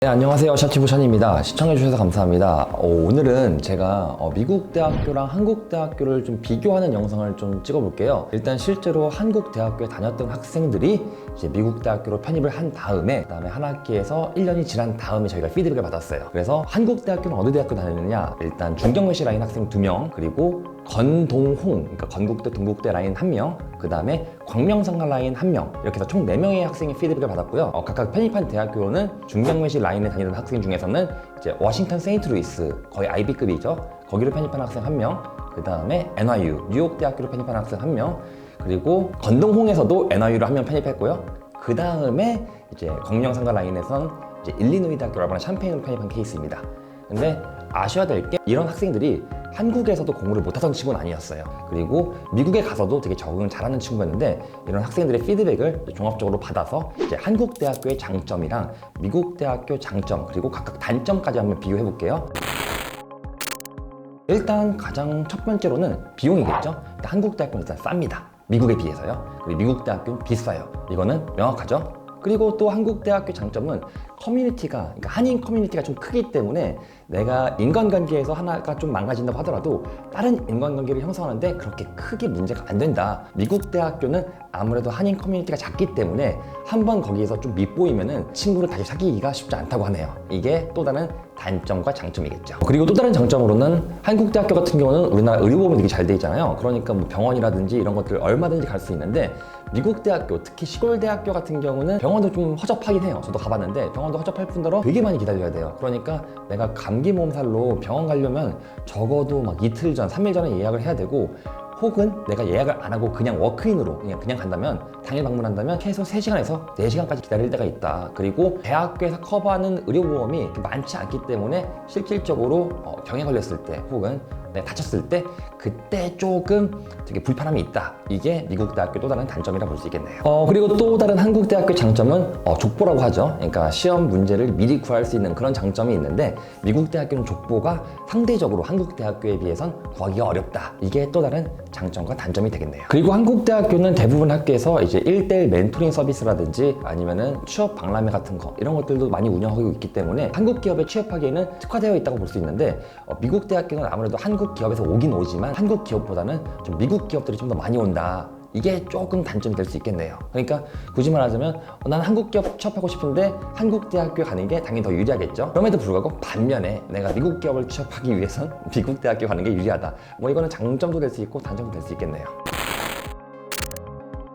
네, 안녕하세요. 샤치부션입니다. 시청해주셔서 감사합니다. 오늘은 제가 미국 대학교랑 한국 대학교를 좀 비교하는 영상을 좀 찍어볼게요. 일단 실제로 한국 대학교에 다녔던 학생들이 이제 미국 대학교로 편입을 한 다음에 그다음에 한 학기에서 1년이 지난 다음에 저희가 피드백을 받았어요. 그래서 한국 대학교는 어느 대학교 다녔느냐? 일단 중경외시 라인 학생 2명, 그리고 건동홍, 그러니까 건국대, 동국대 라인 1명, 그 다음에 광명상가 라인 1명, 이렇게 해서 총 4명의 학생이 피드백을 받았고요. 각각 편입한 대학교는 중경외시 라인에 다니던 학생 중에서는 이제 워싱턴 세인트루이스, 거의 아이비급이죠. 거기로 편입한 학생 1명, 그 다음에 NYU, 뉴욕 대학교로 편입한 학생 1명, 그리고 건동홍에서도 NYU로 1명 편입했고요. 그 다음에 이제 광명상가 라인에선 이제 일리노이 대학교라고 하는 샴페인으로 편입한 케이스입니다. 근데 아셔야 될 게 이런 학생들이 한국에서도 공부를 못하던 친구는 아니었어요. 그리고 미국에 가서도 되게 적응을 잘하는 친구였는데 이런 학생들의 피드백을 종합적으로 받아서 이제 한국 대학교의 장점이랑 미국 대학교 장점 그리고 각각 단점까지 한번 비교해 볼게요. 일단 가장 첫 번째로는 비용이겠죠. 일단 한국 대학교는 일단 쌉니다. 미국에 비해서요. 그리고 미국 대학교는 비싸요. 이거는 명확하죠. 그리고 또 한국 대학교 장점은 커뮤니티가, 그러니까 한인 커뮤니티가 좀 크기 때문에 내가 인간관계에서 하나가 좀 망가진다고 하더라도 다른 인간관계를 형성하는데 그렇게 크게 문제가 안 된다. 미국 대학교는 아무래도 한인 커뮤니티가 작기 때문에 한번 거기에서 좀 밉보이면은 친구를 다시 사귀기가 쉽지 않다고 하네요. 이게 또 다른 단점과 장점이겠죠. 그리고 또 다른 장점으로는 한국 대학교 같은 경우는 우리나라 의료보험이 되게 잘 돼 있잖아요. 그러니까 뭐 병원이라든지 이런 것들 얼마든지 갈 수 있는데 미국 대학교, 특히 시골 대학교 같은 경우는 병원도 좀 허접하긴 해요. 저도 가봤는데 병원도 허접할 뿐더러 되게 많이 기다려야 돼요. 그러니까 내가 감기 몸살로 병원 가려면 적어도 막 이틀 전, 3일 전에 예약을 해야 되고, 혹은 내가 예약을 안 하고 그냥 워크인으로 그냥 간다면, 당일 방문한다면 최소 3시간에서 4시간까지 기다릴 때가 있다. 그리고 대학교에서 커버하는 의료보험이 많지 않기 때문에 실질적으로 병에 걸렸을 때 혹은 다쳤을 때 그때 조금 되게 불편함이 있다. 이게 미국 대학교 또 다른 단점이라 볼 수 있겠네요. 그리고 또 다른 한국 대학교 장점은 족보라고 하죠. 그러니까 시험 문제를 미리 구할 수 있는 그런 장점이 있는데 미국 대학교는 족보가 상대적으로 한국 대학교에 비해선 구하기가 어렵다. 이게 또 다른 장점과 단점이 되겠네요. 그리고 한국 대학교는 대부분 학교에서 이제 1대1 멘토링 서비스라든지 아니면은 취업 박람회 같은 거 이런 것들도 많이 운영하고 있기 때문에 한국 기업에 취업하기에는 특화되어 있다고 볼 수 있는데 미국 대학교는 아무래도 한국 기업에서 오긴 오지만 한국 기업보다는 좀 미국 기업들이 좀 더 많이 온다. 이게 조금 단점이 될 수 있겠네요. 그러니까 굳이 말하자면 나는 한국 기업 취업하고 싶은데 한국 대학교에 가는 게 당연히 더 유리하겠죠. 그럼에도 불구하고 반면에 내가 미국 기업을 취업하기 위해선 미국 대학교 가는 게 유리하다. 뭐 이거는 장점도 될 수 있고 단점도 될 수 있겠네요.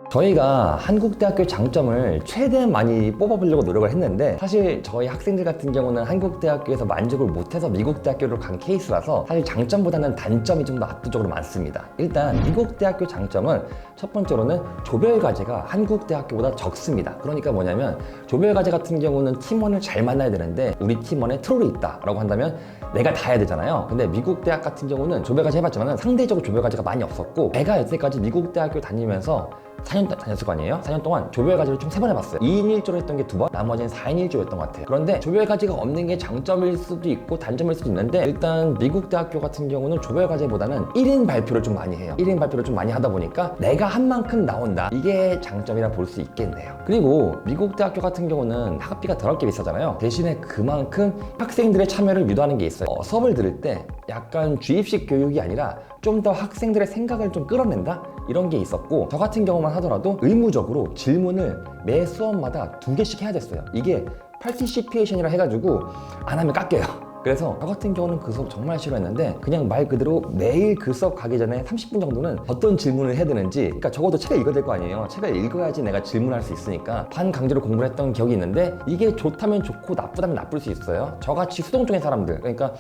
저희가 한국 대학교 장점을 최대한 많이 뽑아보려고 노력을 했는데 사실 저희 학생들 같은 경우는 한국 대학교에서 만족을 못해서 미국 대학교로 간 케이스라서 사실 장점보다는 단점이 좀 더 압도적으로 많습니다. 일단 미국 대학교 장점은 첫 번째로는 조별 과제가 한국 대학교보다 적습니다. 그러니까 뭐냐면 조별 과제 같은 경우는 팀원을 잘 만나야 되는데 우리 팀원에 트롤이 있다라고 한다면 내가 다 해야 되잖아요. 근데 미국 대학 같은 경우는 조별 과제 해봤지만 상대적으로 조별 과제가 많이 없었고, 제가 여태까지 미국 대학교 다니면서 4년 다녔을 거 아니에요? 4년 동안 조별 과제를 총 3번 해봤어요. 2인 1조로 했던 게 2번, 나머지는 4인 1조였던 것 같아요. 그런데 조별 과제가 없는 게 장점일 수도 있고 단점일 수도 있는데, 일단 미국 대학교 같은 경우는 조별 과제보다는 1인 발표를 좀 많이 해요. 1인 발표를 좀 많이 하다 보니까 내가 한 만큼 나온다. 이게 장점이라 볼 수 있겠네요. 그리고 미국 대학교 같은 경우는 학비가 더럽게 비싸잖아요. 대신에 그만큼 학생들의 참여를 유도하는 게 있어요. 수업을 들을 때 약간 주입식 교육이 아니라 좀 더 학생들의 생각을 좀 끌어낸다? 이런 게 있었고, 저 같은 경우만 하더라도 의무적으로 질문을 매 수업마다 2개씩 해야 됐어요. 이게 participation이라 해가지고 안 하면 깎여요. 그래서 저 같은 경우는 그 수업 정말 싫어했는데 그냥 말 그대로 매일 그 수업 가기 전에 30분 정도는 어떤 질문을 해야 되는지, 그러니까 적어도 책을 읽어야 될 거 아니에요. 책을 읽어야지 내가 질문할 수 있으니까 반강제로 공부를 했던 기억이 있는데, 이게 좋다면 좋고 나쁘다면 나쁠 수 있어요. 저같이 수동적인 사람들, 그러니까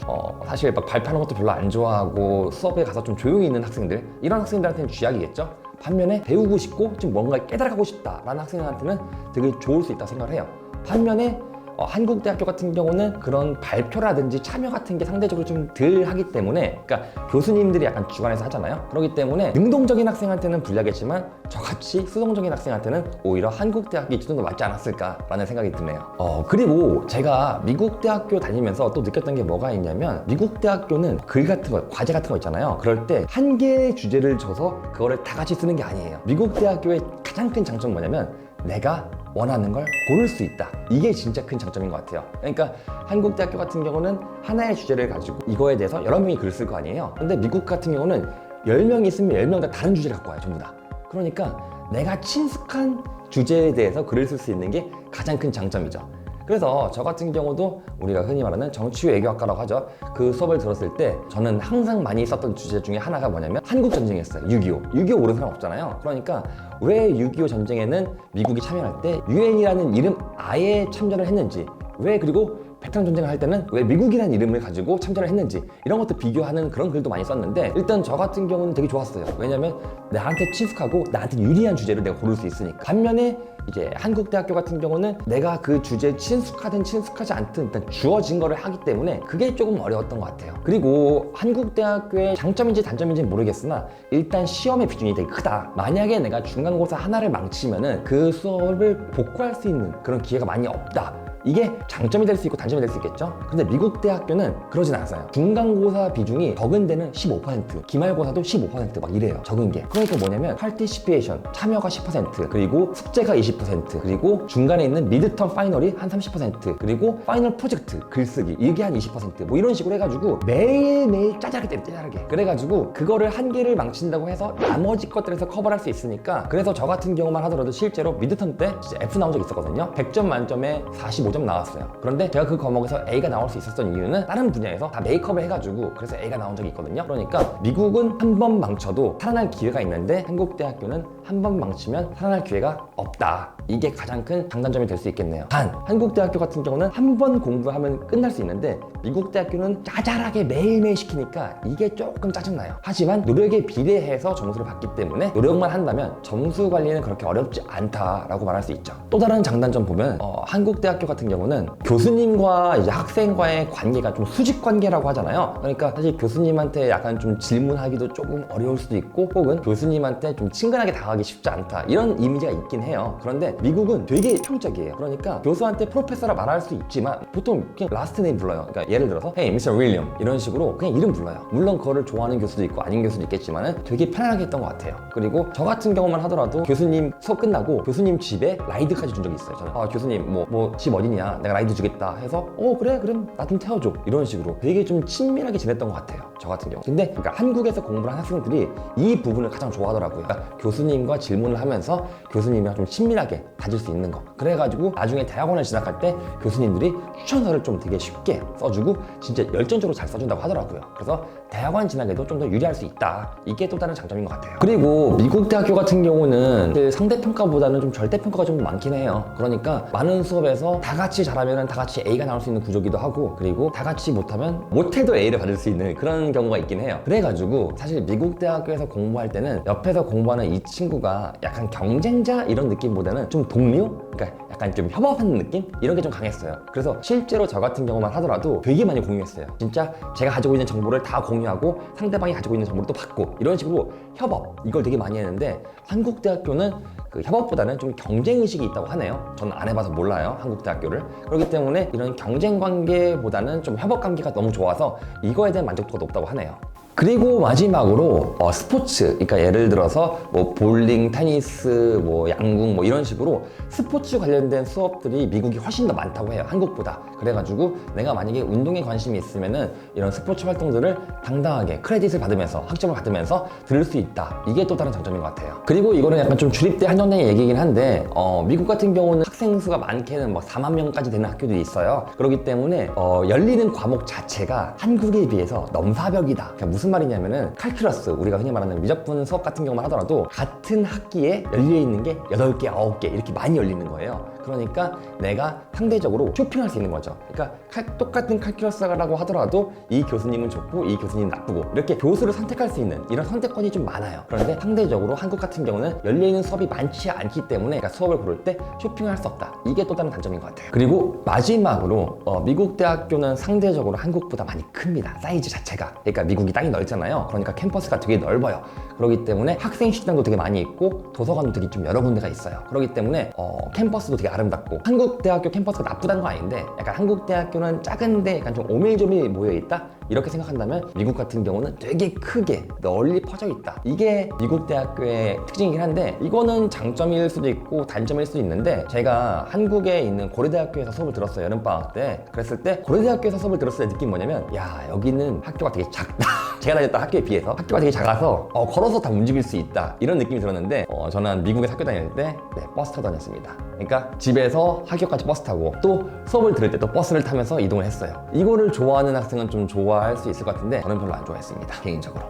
사실 막 발표하는 것도 별로 안 좋아하고 수업에 가서 좀 조용히 있는 학생들, 이런 학생들한테는 쥐약이겠죠. 반면에 배우고 싶고 좀 뭔가 깨달아가고 싶다라는 학생들한테는 되게 좋을 수 있다고 생각을 해요. 반면에 한국 대학교 같은 경우는 그런 발표라든지 참여 같은 게 상대적으로 좀 덜 하기 때문에, 그러니까 교수님들이 약간 주관해서 하잖아요. 그렇기 때문에 능동적인 학생한테는 불리하겠지만 저같이 수동적인 학생한테는 오히려 한국 대학이 좀 더 맞지 않았을까라는 생각이 드네요. 그리고 제가 미국 대학교 다니면서 또 느꼈던 게 뭐가 있냐면, 미국 대학교는 글 같은 거, 과제 같은 거 있잖아요. 그럴 때 한 개의 주제를 줘서 그거를 다 같이 쓰는 게 아니에요. 미국 대학교의 가장 큰 장점은 뭐냐면 내가 원하는 걸 고를 수 있다. 이게 진짜 큰 장점인 것 같아요. 그러니까 한국 대학교 같은 경우는 하나의 주제를 가지고 이거에 대해서 여러 명이 글을 쓸 거 아니에요. 근데 미국 같은 경우는 10명이 있으면 10명 다 다른 주제를 갖고 와요, 전부 다. 그러니까 내가 친숙한 주제에 대해서 글을 쓸 수 있는 게 가장 큰 장점이죠. 그래서 저 같은 경우도 우리가 흔히 말하는 정치 외교학과라고 하죠. 그 수업을 들었을 때 저는 항상 많이 썼던 주제 중에 하나가 뭐냐면 한국 전쟁이었어요. 6.25. 6.25 모르는 사람 없잖아요. 그러니까 왜 6.25 전쟁에는 미국이 참여할 때 유엔이라는 이름 아예 참전을 했는지, 왜 그리고 베트남 전쟁을 할 때는 왜 미국이라는 이름을 가지고 참전을 했는지, 이런 것도 비교하는 그런 글도 많이 썼는데, 일단 저 같은 경우는 되게 좋았어요. 왜냐면 나한테 친숙하고 나한테 유리한 주제를 내가 고를 수 있으니까. 반면에 이제 한국 대학교 같은 경우는 내가 그 주제에 친숙하든 친숙하지 않든 일단 주어진 거를 하기 때문에 그게 조금 어려웠던 것 같아요. 그리고 한국 대학교의 장점인지 단점인지는 모르겠으나 일단 시험의 비중이 되게 크다. 만약에 내가 중간고사 하나를 망치면은 그 수업을 복구할 수 있는 그런 기회가 많이 없다. 이게 장점이 될 수 있고 단점이 될 수 있겠죠? 근데 미국 대학교는 그러진 않아요. 중간고사 비중이 적은 데는 15%, 기말고사도 15%막 이래요. 적은 게. 그러니까 뭐냐면 파티시페이션, 참여가 10%, 그리고 숙제가 20%, 그리고 중간에 있는 미드텀 파이널이 한 30%, 그리고 파이널 프로젝트, 글쓰기 이게 한 20%뭐 이런 식으로 해가지고 매일매일 짜잘하게 때려, 짜잘하게. 그래가지고 그거를 한 개를 망친다고 해서 나머지 것들에서 커버를 할 수 있으니까. 그래서 저 같은 경우만 하더라도 실제로 미드텀 때 진짜 F 나온 적 있었거든요. 100점 만점에 45점 나왔어요. 그런데 제가 그 과목에서 A가 나올 수 있었던 이유는 다른 분야에서 다 메이크업을 해가지고 그래서 A가 나온 적이 있거든요. 그러니까 미국은 한 번 망쳐도 살아날 기회가 있는데 한국 대학교는 한 번 망치면 살아날 기회가 없다. 이게 가장 큰 장단점이 될 수 있겠네요. 단, 한국 대학교 같은 경우는 한 번 공부하면 끝날 수 있는데 미국 대학교는 짜잘하게 매일매일 시키니까 이게 조금 짜증나요. 하지만 노력에 비례해서 점수를 받기 때문에 노력만 한다면 점수 관리는 그렇게 어렵지 않다라고 말할 수 있죠. 또 다른 장단점 보면 한국 대학교 같은 경우는 교수님과 이제 학생과의 관계가 좀 수직 관계라고 하잖아요. 그러니까 사실 교수님한테 약간 좀 질문하기도 조금 어려울 수도 있고, 혹은 교수님한테 좀 친근하게 다가가기 쉽지 않다, 이런 이미지가 있긴 해요. 그런데 미국은 되게 평적이에요. 그러니까 교수한테 프로페서라 말할 수 있지만 보통 그냥 라스트 네임 불러요. 그러니까 예를 들어서 Hey, Mr. William 이런 식으로 그냥 이름 불러요. 물론 그거를 좋아하는 교수도 있고 아닌 교수도 있겠지만 되게 편안하게 했던 것 같아요. 그리고 저 같은 경우만 하더라도 교수님 수업 끝나고 교수님 집에 라이드까지 준 적이 있어요. 저는 교수님 뭐 집 어디냐, 내가 라이드 주겠다 해서 그래 그럼 나 좀 태워줘, 이런 식으로 되게 좀 친밀하게 지냈던 것 같아요, 저 같은 경우. 근데 그러니까 한국에서 공부를 한 학생들이 이 부분을 가장 좋아하더라고요. 그러니까 교수님과 질문을 하면서 교수님이랑 좀 친밀하게 다질 수 있는 거. 그래가지고 나중에 대학원을 진학할 때 교수님들이 추천서를 좀 되게 쉽게 써주고 진짜 열정적으로 잘 써준다고 하더라고요. 그래서 대학원 진학에도 좀 더 유리할 수 있다. 이게 또 다른 장점인 것 같아요. 그리고 미국 대학교 같은 경우는 상대평가보다는 좀 절대평가가 좀 많긴 해요. 그러니까 많은 수업에서 다 같이 잘하면 다 같이 A가 나올 수 있는 구조기도 하고, 그리고 다 같이 못하면 못해도 A를 받을 수 있는 그런 경우가 있긴 해요. 그래가지고 사실 미국 대학교에서 공부할 때는 옆에서 공부하는 이 친구가 약간 경쟁자 이런 느낌보다는 좀 동료? 그러니까 약간 좀 협업하는 느낌? 이런 게 좀 강했어요. 그래서 실제로 저 같은 경우만 하더라도 되게 많이 공유했어요. 진짜 제가 가지고 있는 정보를 다 공유하고 상대방이 가지고 있는 정보를 또 받고, 이런 식으로 협업, 이걸 되게 많이 했는데 한국 대학교는 그 협업보다는 좀 경쟁의식이 있다고 하네요. 저는 안 해봐서 몰라요, 한국 대학교를. 그렇기 때문에 이런 경쟁 관계보다는 좀 협업 관계가 너무 좋아서 이거에 대한 만족도가 높다고 하네요. 그리고 마지막으로 스포츠, 그러니까 예를 들어서 뭐 볼링, 테니스, 뭐 양궁 뭐 이런 식으로 스포츠 관련된 수업들이 미국이 훨씬 더 많다고 해요, 한국보다. 그래가지고 내가 만약에 운동에 관심이 있으면은 이런 스포츠 활동들을 당당하게 크레딧을 받으면서 학점을 받으면서 들을 수 있다. 이게 또 다른 장점인 것 같아요. 그리고 이거는 약간 좀 주립대 한정된 얘기긴 한데 미국 같은 경우는 학생 수가 많게는 막 4만 명까지 되는 학교들이 있어요. 그렇기 때문에 열리는 과목 자체가 한국에 비해서 넘사벽이다. 그러니까 무슨 말이냐면은 칼큘러스, 우리가 흔히 말하는 미적분 수업 같은 경우만 하더라도 같은 학기에 열려있는 게 8개, 9개 이렇게 많이 열리는 거예요. 그러니까 내가 상대적으로 쇼핑할 수 있는 거죠. 그러니까 똑같은 칼큘러스라고 하더라도 이 교수님은 좋고 이 교수님은 나쁘고 이렇게 교수를 선택할 수 있는 이런 선택권이 좀 많아요. 그런데 상대적으로 한국 같은 경우는 열려있는 수업이 많지 않기 때문에 그러니까 수업을 고를 때 쇼핑을 할 수 없다. 이게 또 다른 단점인 것 같아요. 그리고 마지막으로 미국 대학교는 상대적으로 한국보다 많이 큽니다, 사이즈 자체가. 그러니까 미국이 땅이 넓잖아요. 그러니까 캠퍼스가 되게 넓어요. 그렇기 때문에 학생 식당도 되게 많이 있고 도서관도 되게 좀 여러 군데가 있어요. 그렇기 때문에 캠퍼스도 되게 아름답고, 한국 대학교 캠퍼스가 나쁘다는 건 아닌데 약간 한국 대학교는 작은데 약간 좀 오밀조밀 모여있다? 이렇게 생각한다면 미국 같은 경우는 되게 크게 널리 퍼져 있다. 이게 미국 대학교의 특징이긴 한데, 이거는 장점일 수도 있고 단점일 수도 있는데, 제가 한국에 있는 고려대학교에서 수업을 들었어요, 여름방학 때. 그랬을 때 고려대학교에서 수업을 들었을 때 느낀 뭐냐면, 야, 여기는 학교가 되게 작다. 제가 다녔던 학교에 비해서 학교가 되게 작아서 걸어서 다 움직일 수 있다, 이런 느낌이 들었는데, 저는 미국에서 학교 다닐 때 버스 타고 다녔습니다. 그러니까 집에서 학교까지 버스 타고 또 수업을 들을 때 또 버스를 타면서 이동을 했어요. 이거를 좋아하는 학생은 좀 좋아할 수 있을 것 같은데 저는 별로 안 좋아했습니다, 개인적으로.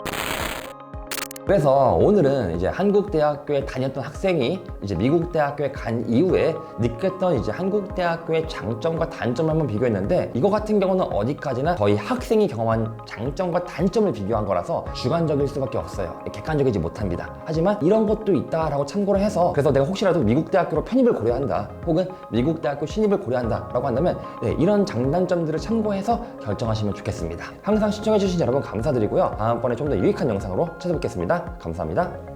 그래서 오늘은 이제 한국 대학교에 다녔던 학생이 이제 미국 대학교에 간 이후에 느꼈던 이제 한국 대학교의 장점과 단점을 한번 비교했는데, 이거 같은 경우는 어디까지나 저희 학생이 경험한 장점과 단점을 비교한 거라서 주관적일 수밖에 없어요. 객관적이지 못합니다. 하지만 이런 것도 있다라고 참고를 해서, 그래서 내가 혹시라도 미국 대학교로 편입을 고려한다, 혹은 미국 대학교 신입을 고려한다 라고 한다면 이런 장단점들을 참고해서 결정하시면 좋겠습니다. 항상 시청해주신 여러분 감사드리고요. 다음번에 좀 더 유익한 영상으로 찾아뵙겠습니다. 감사합니다.